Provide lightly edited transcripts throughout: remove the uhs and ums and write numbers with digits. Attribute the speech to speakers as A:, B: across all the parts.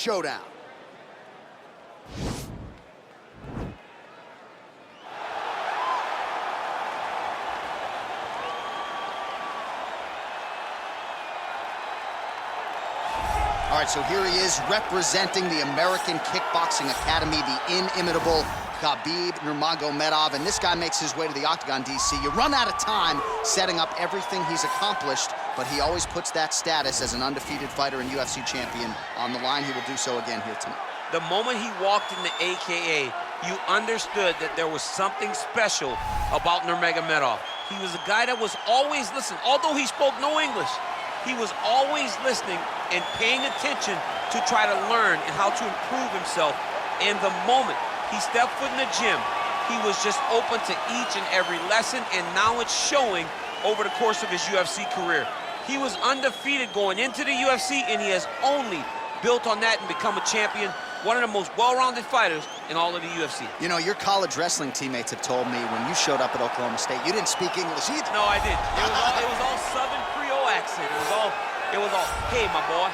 A: showdown. All right, so here he is representing the American Kickboxing Academy, the inimitable Khabib Nurmagomedov, and this guy makes his way to the octagon, DC. You run out of time setting up everything he's accomplished, but he always puts that status as an undefeated fighter and UFC champion on the line. He will do so again here tonight.
B: The moment he walked in the AKA, you understood that there was something special about Nurmagomedov. He was a guy that was always listening. Although he spoke no English, he was always listening and paying attention to try to learn and how to improve himself. And the moment he stepped foot in the gym, he was just open to each and every lesson, and now it's showing over the course of his UFC career. He was undefeated going into the UFC, and he has only built on that and become a champion, one of the most well-rounded fighters in all of the UFC.
A: You know, your college wrestling teammates have told me when you showed up at Oklahoma State, you didn't speak English either.
B: No, I didn't. It was all Southern Creole accent. It was all, hey, my boy.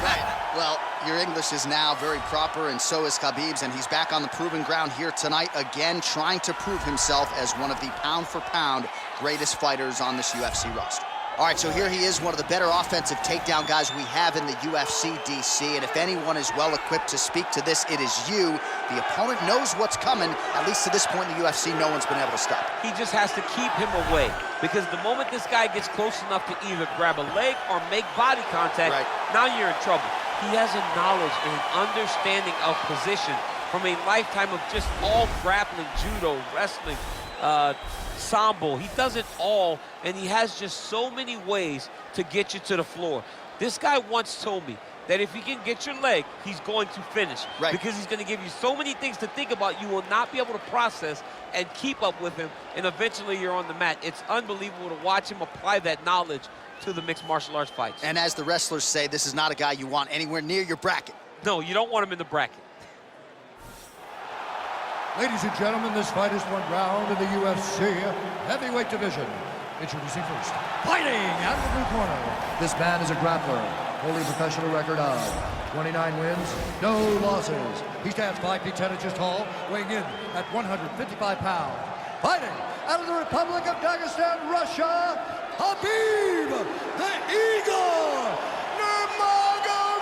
A: Right. Well, your English is now very proper, and so is Khabib's, and he's back on the proving ground here tonight, again, trying to prove himself as one of the pound-for-pound greatest fighters on this UFC roster. All right, so here he is, one of the better offensive takedown guys we have in the UFC, DC, and if anyone is well-equipped to speak to this, it is you. The opponent knows what's coming. At least to this point in the UFC, no one's been able to stop him.
B: He just has to keep him away, because the moment this guy gets close enough to either grab a leg or make body contact, now you're in trouble. He has a knowledge and an understanding of position from a lifetime of just all grappling, judo, wrestling, sambo. He does it all, and he has just so many ways to get you to the floor. This guy once told me that if he can get your leg, he's going to finish. Because he's going to give you so many things to think about, you will not be able to process and keep up with him, and eventually you're on the mat. It's unbelievable to watch him apply that knowledge to the mixed martial arts fights.
A: And as the wrestlers say, this is not a guy you want anywhere near your bracket.
B: No, you don't want him in the bracket.
C: Ladies and gentlemen, this fight is one round in the UFC heavyweight division. Introducing first, fighting out of the blue corner. This man is a grappler, holding a professional record of 29 wins, no losses. He stands 5 feet 10 inches tall, weighing in at 155 pounds. Fighting out of the Republic of Dagestan, Russia, Khabib, the Eagle, Nurmagomedov!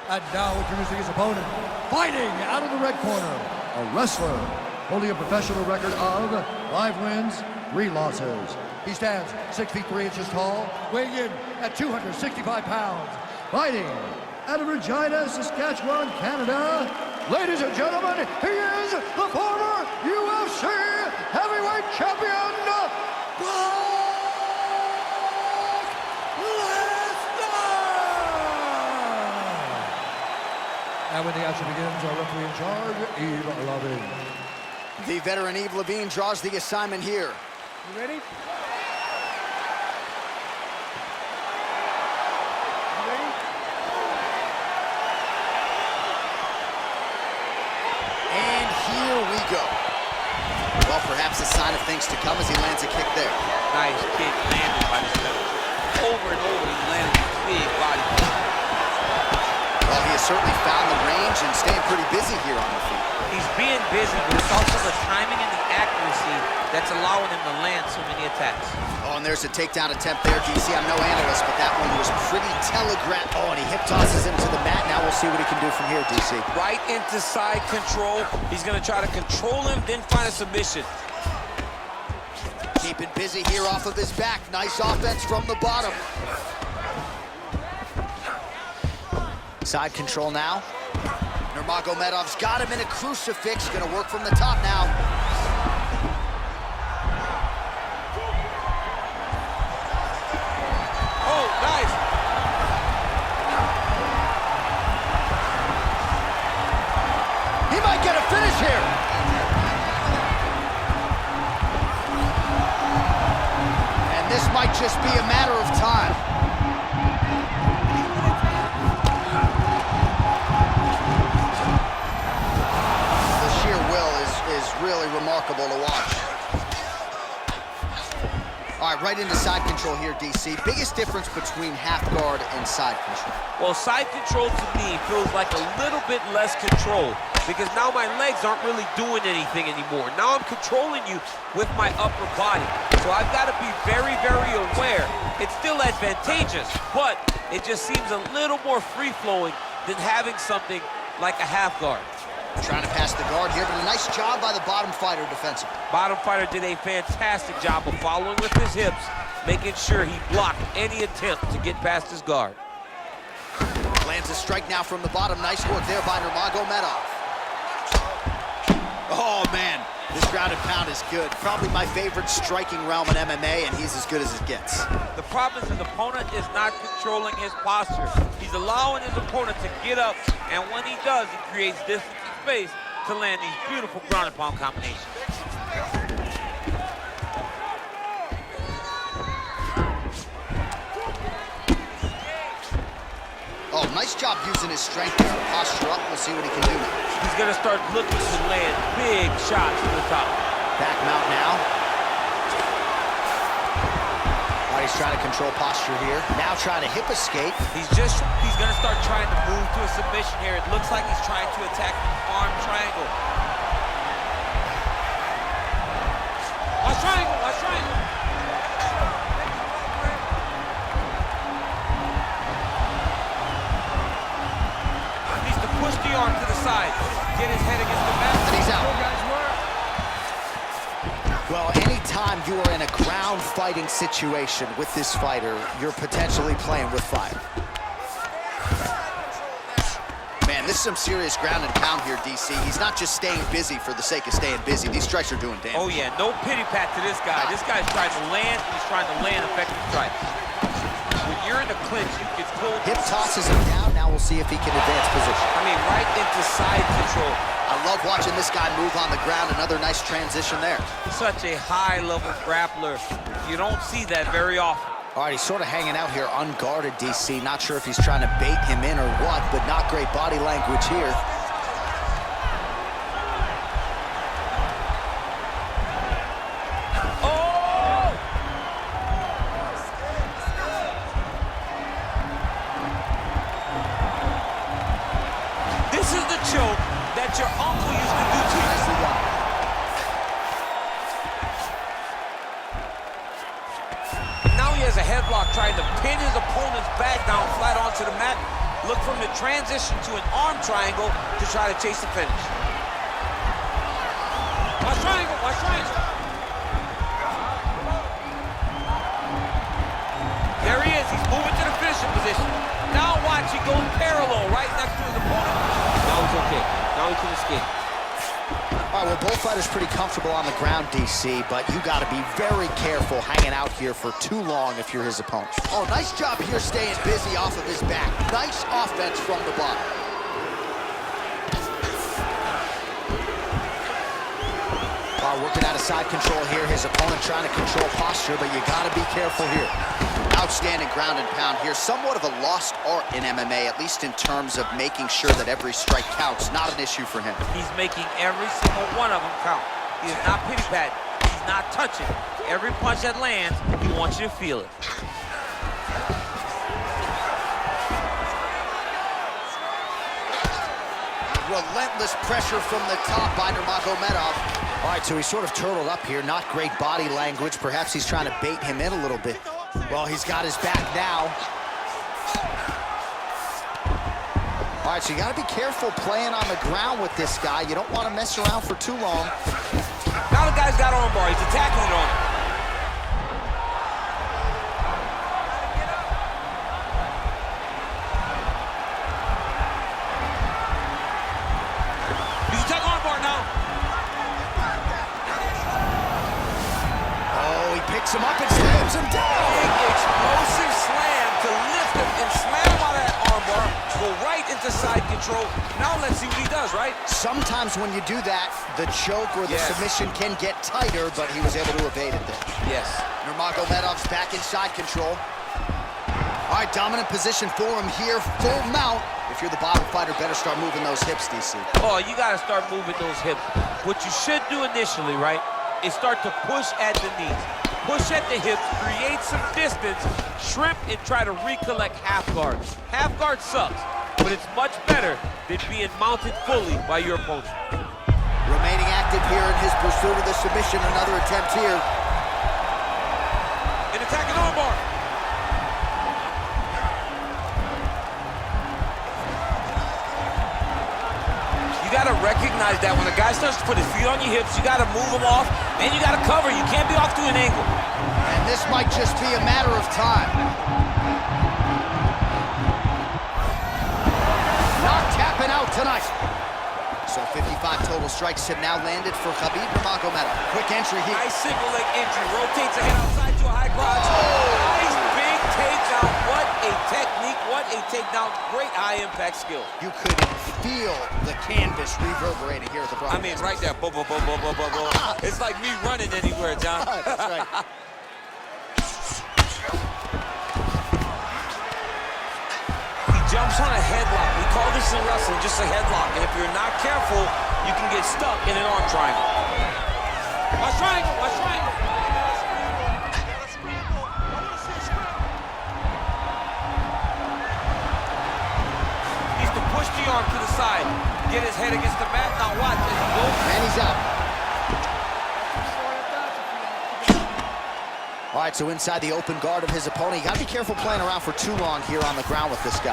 C: And now introducing his opponent, fighting out of the red corner, a wrestler holding a professional record of 5 wins, 3 losses. He stands 6 feet 3 inches tall, weighing in at 265 pounds. Fighting out of Regina, Saskatchewan, Canada, ladies and gentlemen, he is the former UFC heavyweight champion, And when the action begins, our referee in charge, Yves Levine.
A: The veteran Yves Levine draws the assignment here.
D: You ready?
A: And here we go. Well, perhaps a sign of things to come as he lands a kick there.
B: Nice kick landed by this guy. Over and over, he landed a big body kick.
A: Well, he has certainly found the range and staying pretty busy here on the feet.
B: He's being busy, but it's also the timing and the accuracy that's allowing him to land so many attacks.
A: Oh, and there's a takedown attempt there, DC. I'm no analyst, but that one was pretty telegraphed. Oh, and he hip tosses him to the mat. Now we'll see what he can do from here, DC.
B: Right into side control. He's going to try to control him, then find a submission.
A: Keeping busy here off of his back. Nice offense from the bottom. Side control now. Nurmagomedov's got him in a crucifix. Gonna work from the top now.
B: Oh, nice.
A: He might get a finish here. And this might just be a matter of time. Really remarkable to watch. All right, right into side control here, DC. Biggest difference between half guard and side control?
B: Well, side control to me feels like a little bit less control because now my legs aren't really doing anything anymore. Now I'm controlling you with my upper body. So I've got to be very, very aware. It's still advantageous, but it just seems a little more free-flowing than having something like a half guard.
A: Trying to pass the guard here, but a nice job by the bottom fighter defensively.
B: Bottom fighter did a fantastic job of following with his hips, making sure he blocked any attempt to get past his guard.
A: Lands a strike now from the bottom. Nice work there by Nurmagomedov. Oh, man, this ground and pound is good. Probably my favorite striking realm in MMA, and he's as good as it gets.
B: The problem is his opponent is not controlling his posture. He's allowing his opponent to get up, and when he does, he creates distance and space to land these beautiful ground and pound combinations.
A: Oh, nice job using his strength to posture up. We'll see what he can do now.
B: He's going to start looking to land big shots to the top.
A: Back mount now. All right, he's trying to control posture here. Now trying to hip escape.
B: He's going to start trying to move to a submission here. It looks like he's trying to attack the arm triangle. Watch triangle, watch triangle. Needs to push the arm to the side. Get his head against the mat.
A: And he's out. Well, anytime you are in a ground fighting situation with this fighter, you're potentially playing with fire. Man, this is some serious ground and pound here, DC. He's not just staying busy for the sake of staying busy. These strikes are doing damage.
B: Oh, yeah, no pity pat to this guy. This guy's trying to land, and he's trying to land effective strikes. When you're in the clinch, you can pull.
A: Hip tosses him down. Now we'll see if he can advance position.
B: I mean, right into side control.
A: I love watching this guy move on the ground. Another nice transition there.
B: Such a high-level grappler. You don't see that very often.
A: All right, he's sort of hanging out here unguarded, DC. Not sure if he's trying to bait him in or what, but not great body language here.
B: Oh! This is the choke that your uncle used to do to you. Now he has a headlock trying to pin his opponent's back down flat onto the mat. Look from the transition to an arm triangle to try to chase the finish. Watch triangle, watch triangle. There he is, he's moving to the finishing position. Now watch, he goes parallel right next to his opponent. Now he's okay, now he can escape.
A: All right, well, both fighters pretty comfortable on the ground, DC, but you got to be very careful hanging out here for too long if you're his opponent. Oh, nice job here staying busy off of his back. Nice offense from the bottom. Working out of side control here. His opponent trying to control posture, but you got to be careful here. Outstanding ground and pound here. Somewhat of a lost art in MMA, at least in terms of making sure that every strike counts. Not an issue for him.
B: He's making every single one of them count. He is not pity-patting. He's not touching. Every punch that lands, he wants you to feel it.
A: Relentless pressure from the top by Nurmagomedov. All right, so he's sort of turtled up here. Not great body language. Perhaps he's trying to bait him in a little bit. Well, he's got his back now. All right, so you got to be careful playing on the ground with this guy. You don't want to mess around for too long.
B: Now the guy's got armbar. He's attacking it on him. He's attacking armbar now.
A: Oh, he picks him up and slams him down.
B: Big explosive slam to lift him and slam him out of that armbar. Go right into side control. Now let's see what he does, right?
A: Sometimes when you do that, the choke or the submission can get tighter, but he was able to evade it there.
B: Yes.
A: Nurmagomedov's back in side control. All right, dominant position for him here, full mount. If you're the bottom fighter, better start moving those hips, DC.
B: Oh, you got to start moving those hips. What you should do initially, right, is start to push at the knees. push at the hips, create some distance, shrimp, and try to recollect half guard. Half guard sucks, but it's much better than being mounted fully by your opponent.
A: Remaining active here in his pursuit of the submission. Another attempt here.
B: An attacking armbar. You got to recognize that when a guy starts to put his feet on your hips, you got to move him off, and you got to cover. You can't be off to an angle.
A: And this might just be a matter of time. Not tapping out tonight. So 55 total strikes have now landed for Khabib Nurmagomedov. Quick entry here.
B: Nice single leg entry. Rotates ahead outside to a high crotch. Oh, nice big takedown. What a technique. What a takedown. Great high impact skill.
A: You could feel the canvas reverberating here at the broadcast.
B: I mean, right there. Boom, boom, boom, boom, boom, boom, boom. It's like me running anywhere, John.
A: That's right.
B: Jumps on a headlock. We call this in wrestling just a headlock. And if you're not careful, you can get stuck in an arm triangle. Watch triangle, watch triangle. Needs to push the arm to the side. Get his head against the mat. Now watch as he goes.
A: And he's out. All right, so inside the open guard of his opponent. You got to be careful playing around for too long here on the ground with this guy.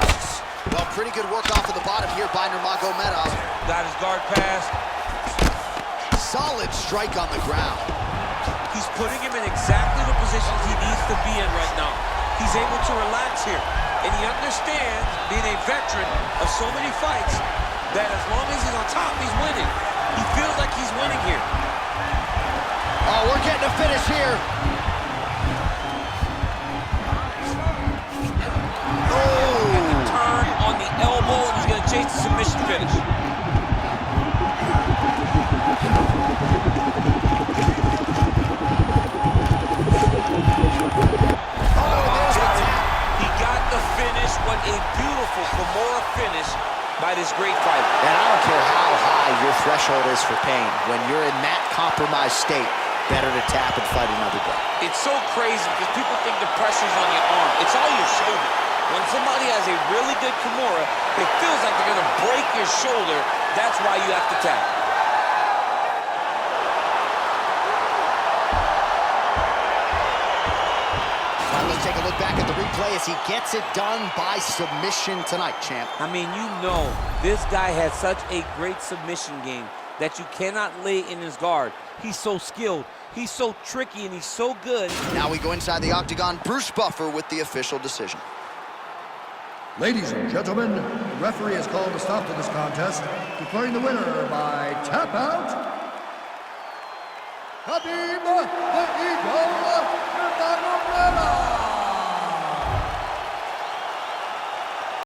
A: Well, pretty good work off of the bottom here by Nurmagomedov.
B: Got his guard pass.
A: Solid strike on the ground.
B: He's putting him in exactly the positions he needs to be in right now. He's able to relax here. And he understands, being a veteran of so many fights, that as long as he's on top, he's winning. He feels like he's winning here.
A: Oh, we're getting a finish here.
B: Turn on the elbow, and he's going to chase the submission finish. He got the finish. What a beautiful Kimura finish by this great fighter.
A: And I don't care how high your threshold is for pain. When you're in that compromised state, better to tap and fight another day.
B: It's so crazy because people think the pressure's on your arm. It's all your shoulder. When somebody has a really good Kimura, it feels like they're going to break your shoulder. That's why you have to tap.
A: Now let's take a look back at the replay as he gets it done by submission tonight, champ.
B: I mean, you know, this guy has such a great submission game that you cannot lay in his guard. He's so skilled, he's so tricky, and he's so good.
A: Now we go inside the octagon. Bruce Buffer with the official decision.
C: Ladies and gentlemen, the referee has called a stop to this contest, declaring the winner by tap out, Khabib the Eagle